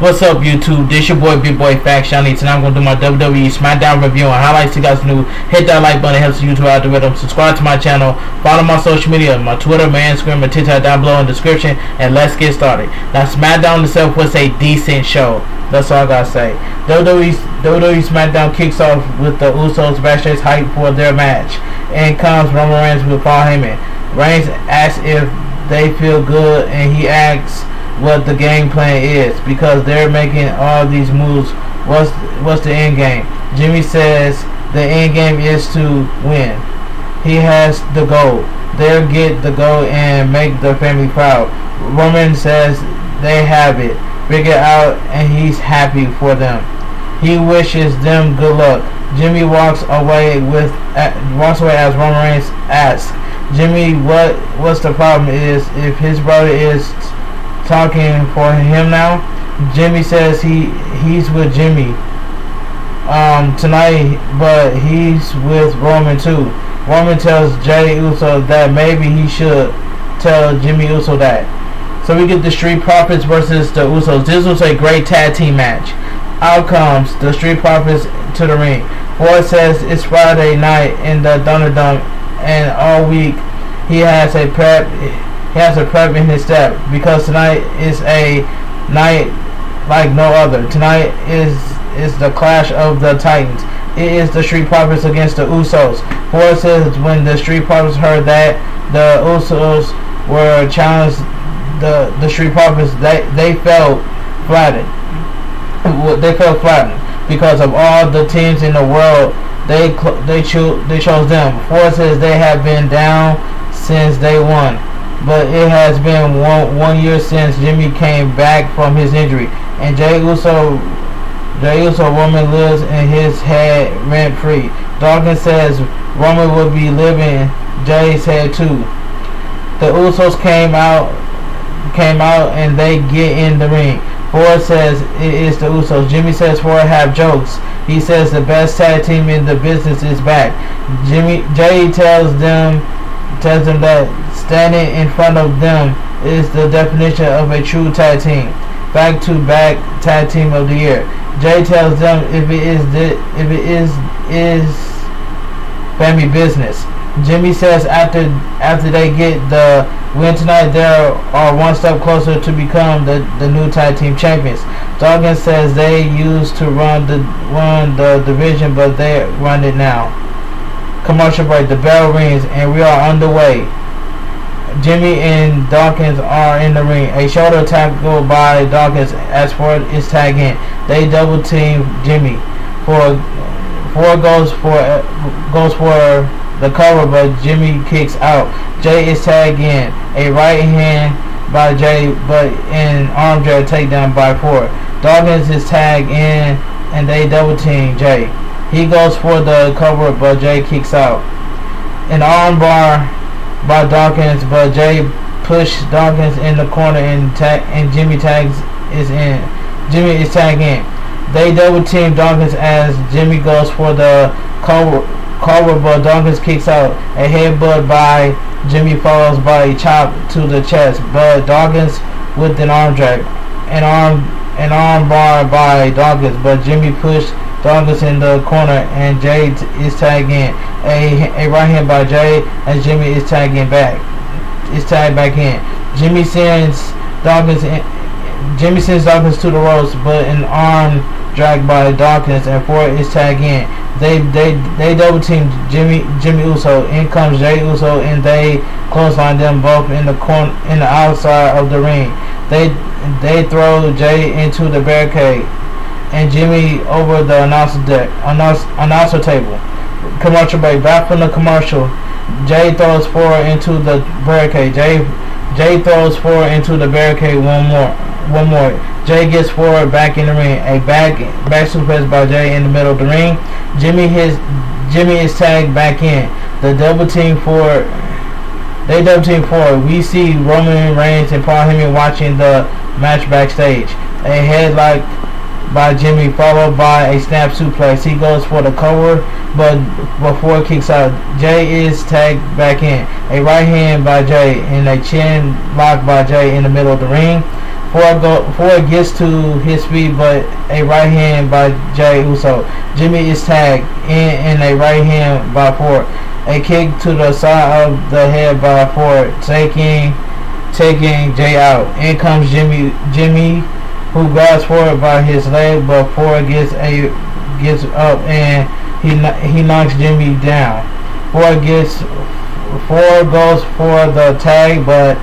What's up, YouTube? This your boy, Big Boy Faction. Tonight I'm going to do my WWE Smackdown review and highlights you guys new. Hit that like button, it helps the YouTube algorithm. Subscribe to my channel. Follow my social media, my Twitter, my Instagram, my TikTok down below in the description. And let's get started. Now, Smackdown itself was a decent show. That's all I gotta say. WWE Smackdown kicks off with the Usos backstage hype for their match. In comes Roman Reigns with Paul Heyman. Reigns asks if they feel good, and he asks what the game plan is because they're making all these moves. What's the end game? Jimmy says the end game is to win. He has the goal. They'll get the goal and make the family proud. Roman says they have it figured out and he's happy for them. He wishes them good luck. Jimmy walks away as Roman Reigns asks Jimmy what's the problem is if his brother is talking for him now. Jimmy says he's with Jimmy tonight, but he's with Roman too. Roman tells Jey Uso that maybe he should tell Jimmy Uso that. So we get the Street Profits versus the Usos. This was a great tag team match. Out comes the Street Profits to the ring. Ford says it's Friday night in the Thunderdome, and all week he has a prep in his step because tonight is a night like no other. Tonight is the clash of the Titans. It is the Street Profits against the Usos. Ford says when the Street Profits heard that the Usos were challenged the Street Profits, they felt flattened. They felt flattened because of all the teams in the world. They chose them. Ford says they have been down since day one. But it has been one year since Jimmy came back from his injury, and Jey Uso Roman lives in his head rent free. Dawkins says Roman will be living Jey's head too. The Usos came out and they get in the ring. Ford says it is the Usos. Jimmy says Ford have jokes. He says the best tag team in the business is back. Jey tells them that standing in front of them is the definition of a true tag team. Back-to-back tag team of the year. Jey tells them if it is family business. Jimmy says after they get the win tonight, they are one step closer to become the new tag team champions. Dawkins says they used to run the division, but they run it now. Commercial break. The bell rings and we are underway. Jimmy and Dawkins are in the ring. A shoulder tackle by Dawkins as Ford is tagging. They double team Jimmy. Ford goes for the cover, but Jimmy kicks out. Jey is tagged in. A right hand by Jey, but an arm drag takedown by Ford. Dawkins is tagged in and they double team Jey. He goes for the cover, but Jey kicks out. An arm bar by Dawkins, but Jey pushed Dawkins in the corner and Jimmy is tagged in. They double team Dawkins as Jimmy goes for the cover, but Dawkins kicks out. A headbutt by Jimmy follows by a chop to the chest, but Dawkins with an arm drag. An arm bar by Dawkins, but Jimmy pushed Dawkins in the corner and Jey is tagged in. A right hand by Jey as Jimmy is tagged back in. Jimmy sends Dawkins to the ropes, but an arm drag by Dawkins and Ford is tagged in. They double team Jimmy Uso. In comes Jey Uso and they clothesline them both in the corner in the outside of the ring. They throw Jey into the barricade and Jimmy over the announcer table. Commercial break. Back from the commercial. Jey throws Ford into the barricade. Jey throws Ford into the barricade one more. Jey gets Ford back in the ring. A back suplex by Jey in the middle of the ring. Jimmy is tagged back in. They double team Ford. We see Roman Reigns and Paul Heyman watching the match backstage. A headlock by Jimmy followed by a snap suplex. He goes for the cover, but before kicks out, Jey is tagged back in. A right hand by Jey and a chin lock by Jey in the middle of the ring. Ford gets to his feet, but a right hand by Jey Uso. Jimmy is tagged in a right hand by Ford. A kick to the side of the head by Ford, taking Jey out. In comes Jimmy, who grabs Ford by his leg, but Ford gets up and he knocks Jimmy down. Ford goes for the tag, but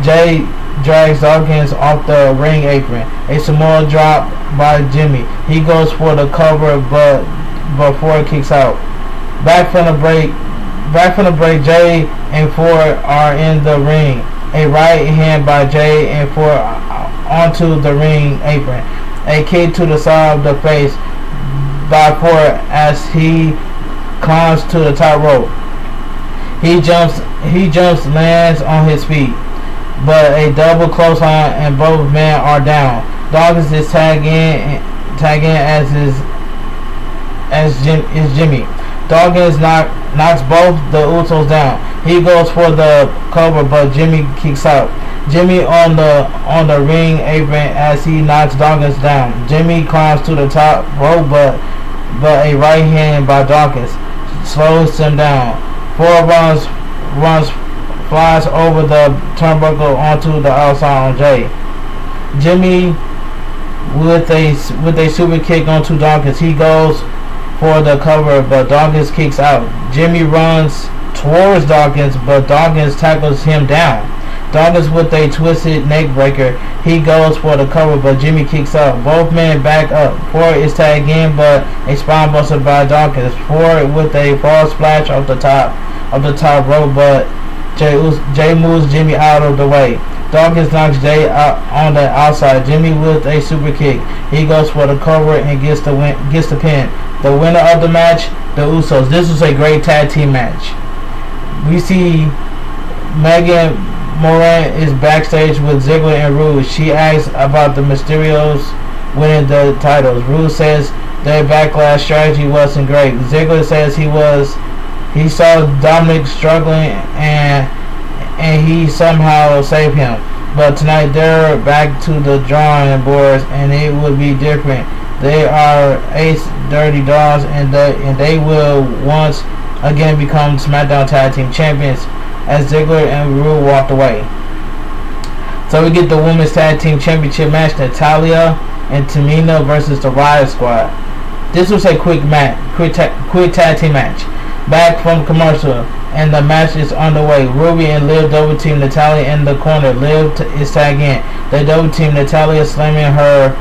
Jey drags Dawkins off the ring apron. A Samoa drop by Jimmy. He goes for the cover, but Ford kicks out. Back from the break, Jey and Ford are in the ring. A right hand by Jey and Ford onto the ring apron. A kick to the side of the face by Ford as he climbs to the top rope. He jumps, lands on his feet, but a double clothesline and both men are down. Dawkins is tag in as Jimmy. Dawkins knocks both the Usos down. He goes for the cover, but Jimmy kicks out. Jimmy on the ring apron as he knocks Dawkins down. Jimmy climbs to the top rope, but a right hand by Dawkins slows him down. Ford flies over the turnbuckle onto the outside on Jey. Jimmy with a super kick onto Dawkins. He goes for the cover, but Dawkins kicks out. Jimmy runs towards Dawkins, but Dawkins tackles him down. Dawkins with a twisted neck breaker. He goes for the cover, but Jimmy kicks out. Both men back up. Ford is tagged in, but a spine buster by Dawkins. Ford with a fall splash off the top rope, but Jey moves Jimmy out of the way. Dawkins knocks Jey out on the outside. Jimmy with a super kick. He goes for the cover and gets the pin. The winner of the match, the Usos. This was a great tag team match. We see Megan Moran is backstage with Ziggler and Rude. She asks about the Mysterios winning the titles. Rude says their backlash strategy wasn't great. Ziggler says he saw Dominic struggling and he somehow saved him. But tonight they're back to the drawing boards and it would be different. They are Ace Dirty Dogs and they will once again become SmackDown Tag Team Champions as Ziggler and Rude walked away. So we get the Women's Tag Team Championship match, Natalia and Tomino versus the Riot Squad. This was a quick tag team match. Back from commercial and the match is underway. Ruby and Liv double team Natalia in the corner. Liv is tagged in. They double team Natalia, slamming her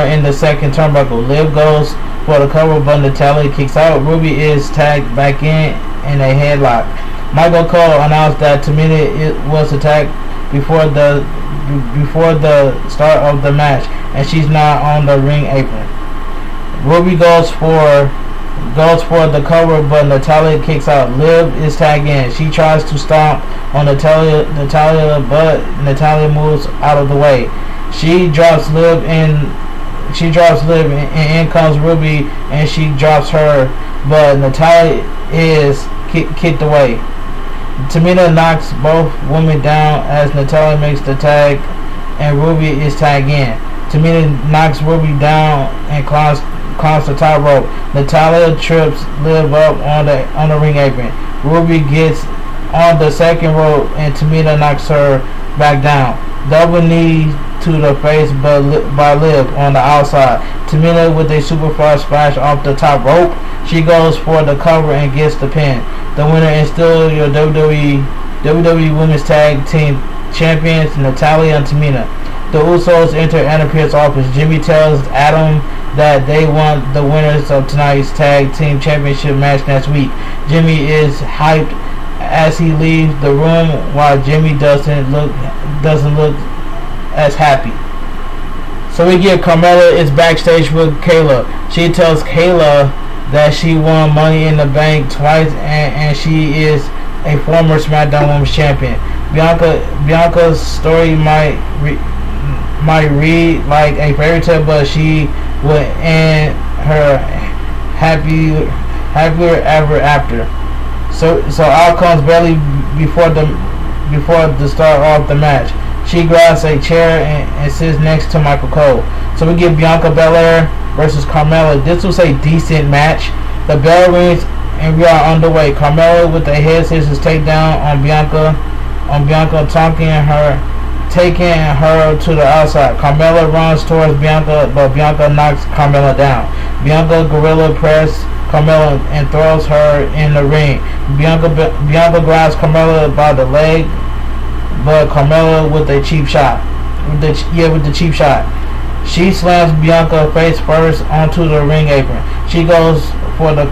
in the second turnbuckle. Liv goes for the cover, but Natalia kicks out. Ruby is tagged back in a headlock. Michael Cole announced that Tomino was attacked before the start of the match, and she's not on the ring apron. Ruby goes for the cover, but Natalia kicks out. Liv is tagged in. She tries to stomp on Natalia, but Natalia moves out of the way. She drops Liv and in comes Ruby and she drops her, but Natalia is kicked away. Tomino knocks both women down as Natalia makes the tag and Ruby is tagged in. Tomino knocks Ruby down and climbs the top rope. Natalia trips Liv up on the ring apron. Ruby gets on the second rope and Tomino knocks her back down. Double knee to the face by Liv on the outside. Tomino with a super far splash off the top rope. She goes for the cover and gets the pin. The winner is still your WWE Women's Tag Team Champions, Natalia and Tomino. The Usos enter Adam Pearce's office. Jimmy tells Adam that they want the winners of tonight's Tag Team Championship match next week. Jimmy is hyped as he leaves the room, while Jimmy doesn't look as happy. So we get Carmella is backstage with Kayla. She tells Kayla that she won Money in the Bank twice and she is a former SmackDown Women's Champion. Bianca's story might read like a fairy tale, but she would end her happier ever after. So out comes Bayley before the start of the match. She grabs a chair and sits next to Michael Cole. So we get Bianca Belair versus Carmella. This was a decent match. The bell rings and we are underway. Carmella with a head scissors takedown on Bianca, taking her to the outside. Carmella runs towards Bianca, but Bianca knocks Carmella down. Bianca gorilla press Carmella and throws her in the ring. Bianca grabs Carmella by the leg, but Carmella with a cheap shot. With the cheap shot. She slams Bianca face first onto the ring apron. She goes for the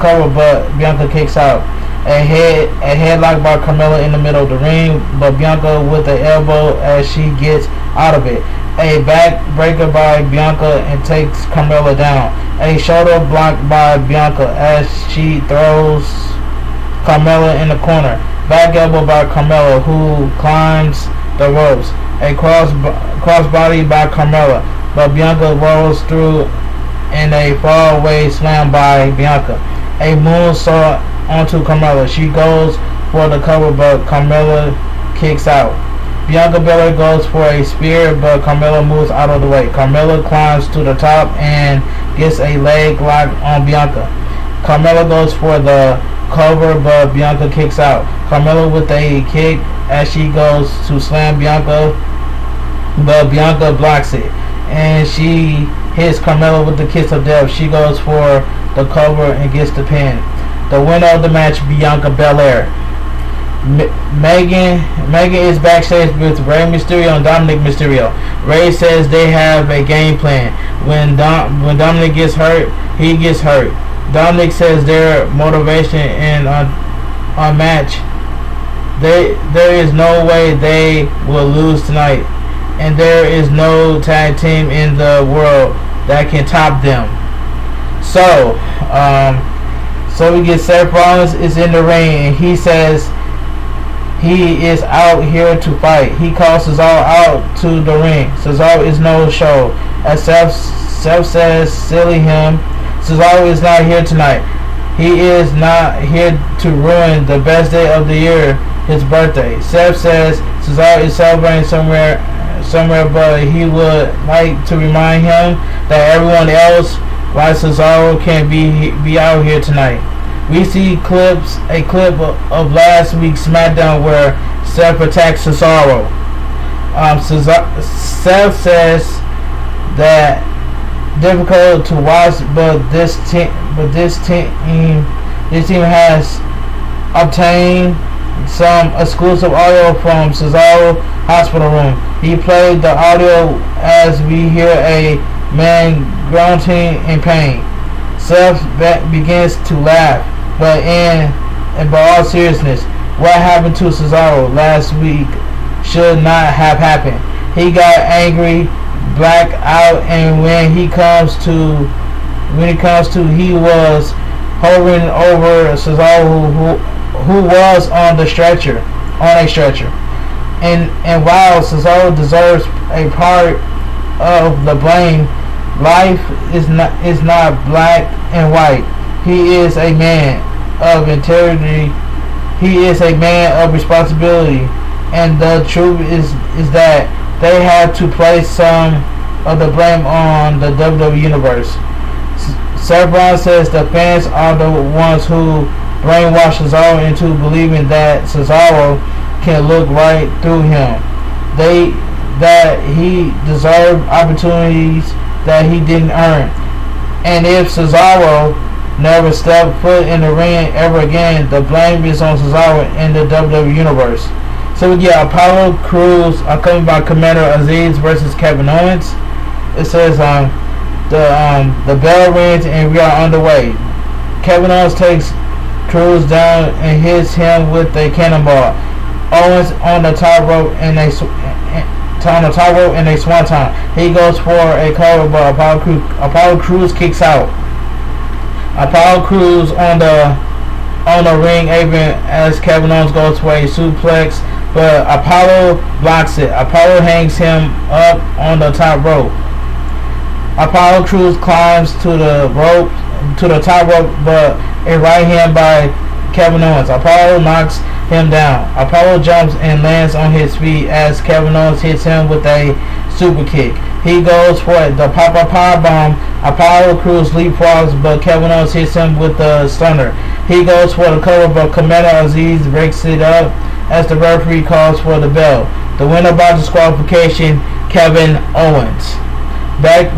cover, but Bianca kicks out. A headlock by Carmella in the middle of the ring, but Bianca with the elbow as she gets out of it. A backbreaker by Bianca and takes Carmella down. A shoulder block by Bianca as she throws Carmella in the corner. Back elbow by Carmella, who climbs the ropes. A crossbody by Carmella, but Bianca rolls through in a far-away slam by Bianca. A moonsault onto Carmella. She goes for the cover, but Carmella kicks out. Bianca Belair goes for a spear, but Carmella moves out of the way. Carmella climbs to the top and gets a leg lock on Bianca. Carmella goes for the cover, but Bianca kicks out. Carmella with a kick as she goes to slam Bianca, but Bianca blocks it. And she hits Carmella with the kiss of death. She goes for the cover and gets the pin. The winner of the match, Bianca Belair. Megan is backstage with Rey Mysterio and Dominic Mysterio. Rey says they have a game plan. When Dominic gets hurt, he gets hurt. Dominic says their motivation in a match. There is no way they will lose tonight, and there is no tag team in the world that can top them. So we get Seth Rollins is in the ring, and he says he is out here to fight. He calls Cesaro out to the ring. Cesaro is no show. As Seth says, silly him. Cesaro is not here tonight. He is not here to ruin the best day of the year, his birthday. Seth says Cesaro is celebrating somewhere, but he would like to remind him that everyone else, like Cesaro, can be out here tonight. We see a clip of last week's Smackdown where Seth attacks Cesaro. Seth says that difficult to watch, but this team has obtained some exclusive audio from Cesaro hospital room. He played the audio as we hear a man grunting in pain. Seth begins to laugh, but in all seriousness, what happened to Cesaro last week should not have happened. He got angry, black out, and when he comes to, he was hovering over Cesaro, who was on a stretcher. And while Cesaro deserves a part of the blame, life is not black and white. He is a man of integrity. He is a man of responsibility. And the truth is that they have to place some of the blame on the WWE Universe. Seth Rollins says the fans are the ones who brainwash Cesaro into believing that Cesaro can look right through him. That he deserved opportunities that he didn't earn. And if Cesaro never stepped foot in the ring ever again, the blame is on Cesaro in the WWE Universe. So we get Apollo Crews accompanied by Commander Aziz versus Kevin Owens. It says the bell rings and we are underway. Kevin Owens takes Crews down and hits him with a cannonball. Owens on the top rope and a swanton. He goes for a cover, but Apollo Crews kicks out. Apollo Crews on the ring apron as Kevin Owens goes for a suplex, but Apollo blocks it. Apollo hangs him up on the top rope. Apollo Crews climbs to the top rope, but a right hand by Kevin Owens. Apollo knocks him down. Apollo jumps and lands on his feet as Kevin Owens hits him with a super kick. He goes for the Papa Powerbomb. Apollo Crews leapfrogs, but Kevin Owens hits him with the stunner. He goes for the cover, but Commander Aziz breaks it up as the referee calls for the bell. The winner by disqualification, Kevin Owens.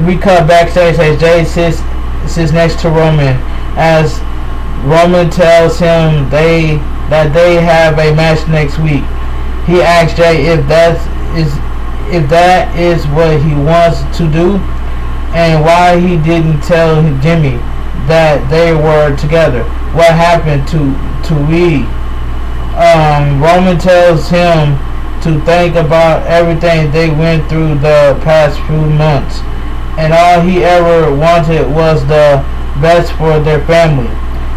We cut backstage as Jay sits next to Roman as Roman tells him that they have a match next week. He asks Jay if that is what he wants to do and why he didn't tell Jimmy that they were together. What happened to we? Roman tells him to think about everything they went through the past few months, and all he ever wanted was the best for their family.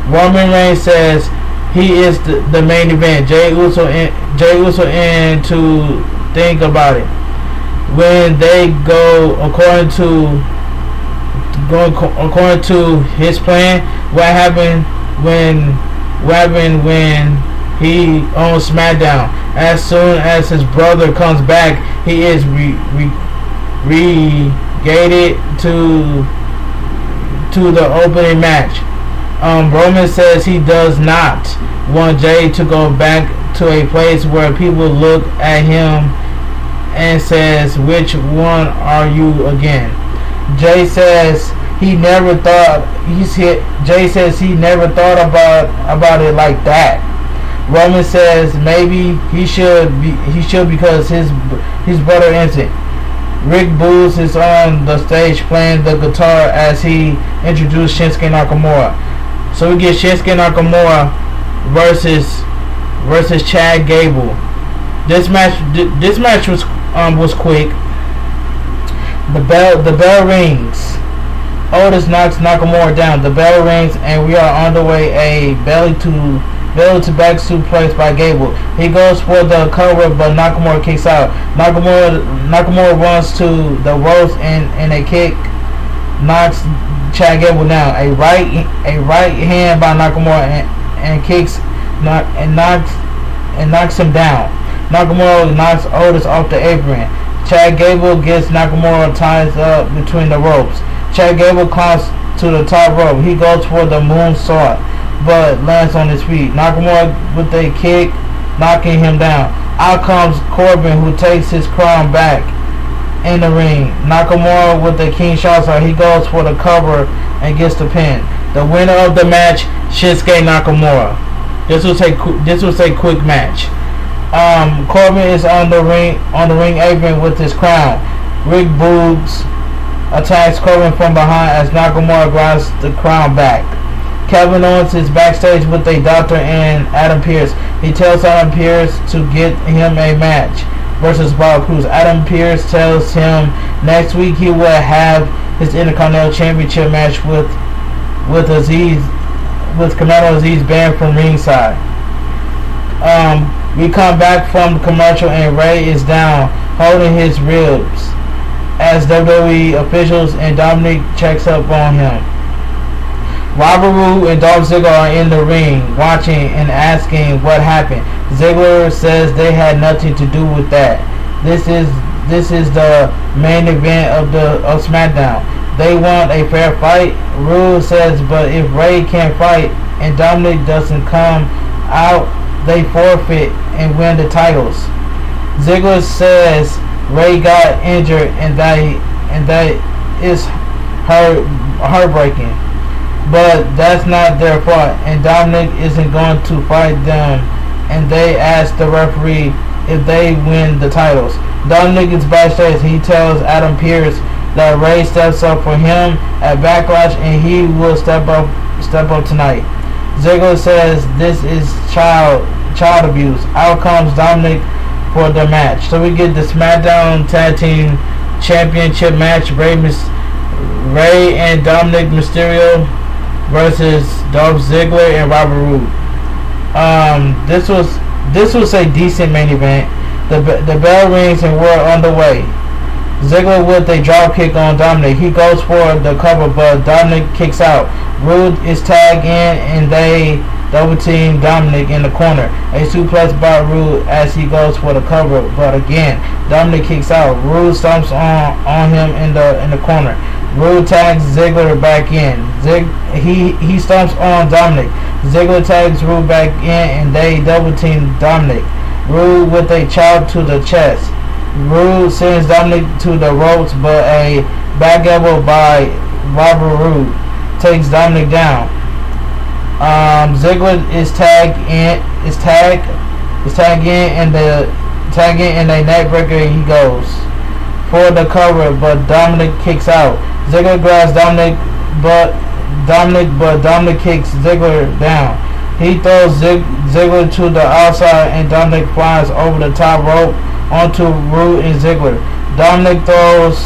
Roman Reigns says he is the main event. Jey Uso in to think about it. When they go according to his plan, what happened when he owns SmackDown? As soon as his brother comes back, he is relegated to the opening match. Roman says he does not want Jay to go back to a place where people look at him and says, "Which one are you again?" Jay says he never thought. Jay says he never thought about it like that. Roman says maybe he should because his brother isn't. Rick Boogs is on the stage playing the guitar as he introduced Shinsuke Nakamura. So we get Shinsuke Nakamura versus Chad Gable. This match was quick. The bell rings. Otis knocks Nakamura down. The bell rings and we are on the way. A belly to back suplex by Gable. He goes for the cover, but Nakamura kicks out. Nakamura runs to the ropes and a kick knocks Chad Gable down. A right hand by Nakamura and knocks him down. Nakamura knocks Otis off the apron. Chad Gable gets Nakamura ties up between the ropes. Chad Gable climbs to the top rope. He goes for the moonsault, but lands on his feet. Nakamura with a kick, knocking him down. Out comes Corbin, who takes his crown back in the ring. Nakamura with the King Sharpshooter. He goes for the cover and gets the pin. The winner of the match, Shinsuke Nakamura. This was a quick match. Corbin is on the ring apron with his crown. Rick Boogs attacks Corbin from behind as Nakamura grabs the crown back. Kevin Owens is backstage with a doctor and Adam Pearce. He tells Adam Pearce to get him a match versus Apollo Crews. Adam Pearce tells him next week he will have his Intercontinental Championship match with Commander Aziz banned from ringside. We come back from the commercial and Ray is down, holding his ribs, as WWE officials and Dominic checks up on him. Robert Roode and Dolph Ziggler are in the ring, watching and asking what happened. Ziggler says they had nothing to do with that. This is the main event of SmackDown. They want a fair fight. Roode says, but if Ray can't fight and Dominic doesn't come out, they forfeit and win the titles. Ziggler says Ray got injured and that is heartbreaking, but that's not their fault, and Dominic isn't going to fight them, and they ask the referee if they win the titles. Dominic is backstage. He tells Adam Pearce that Ray steps up for him at Backlash and he will step up tonight. Ziggler says this is child abuse. Out comes Dominic for the match. So we get the SmackDown Tag Team Championship match. Ray and Dominic Mysterio versus Dolph Ziggler and Robert Roode. This was a decent main event. The bell rings and we're on the way. Ziggler with a drop kick on Dominic. He goes for the cover, but Dominic kicks out. Roode is tagged in and they double team Dominic in the corner. A suplex by Rude as he goes for the cover, but again Dominic kicks out. Rude stomps on him in the corner. Rude tags Ziggler back in. He stomps on Dominic. Ziggler tags Rude back in and they double team Dominic. Rude with a chop to the chest. Rude sends Dominic to the ropes, but a back elbow by Robert Roode takes Dominic down. Ziggler is tagged in and the neck breaker he goes for the cover, but Dominic kicks out. Ziggler grabs Dominic, but Dominic kicks Ziggler down. He throws Ziggler to the outside and Dominic flies over the top rope onto Rude and Ziggler. Dominic throws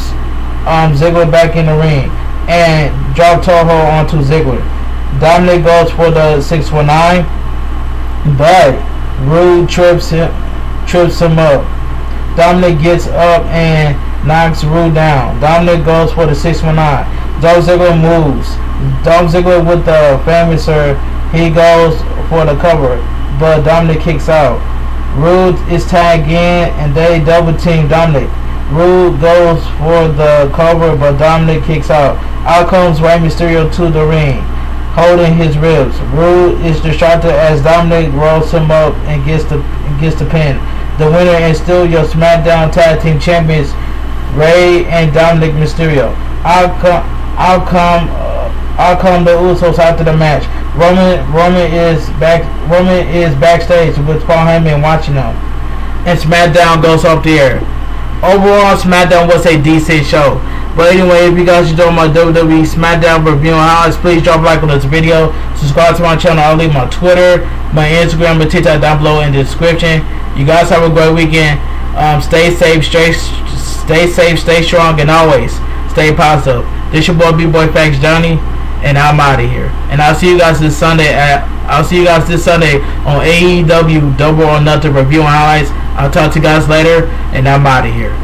Ziggler back in the ring and drop toe hold onto Ziggler. Dominic goes for the 619, but Rude trips him up. Dominic gets up and knocks Rude down. Dominic goes for the 619. Dolph Ziggler moves. Dolph Ziggler with the famouser. He goes for the cover, but Dominic kicks out. Rude is tagged in and they double team Dominic. Rude goes for the cover, but Dominic kicks out. Out comes Rey Mysterio to the ring, holding his ribs. Rude is distracted as Dominic rolls him up and gets the pin. The winner is still your SmackDown Tag Team Champions, Rey and Dominic Mysterio. Out come the Usos after the match. Roman is backstage with Paul Heyman watching them, and SmackDown goes off the air. Overall, SmackDown was a decent show. But anyway, if you guys enjoyed my WWE Smackdown review and highlights, please drop a like on this video. Subscribe to my channel. I'll leave my Twitter, my Instagram, and TikTok down below in the description. You guys have a great weekend. Stay safe, stay strong, and always stay positive. This your boy B-Boy Facts Johnny, and I'm out of here. And I'll see you guys this Sunday on AEW Double or Nothing review and highlights. I'll talk to you guys later, and I'm out of here.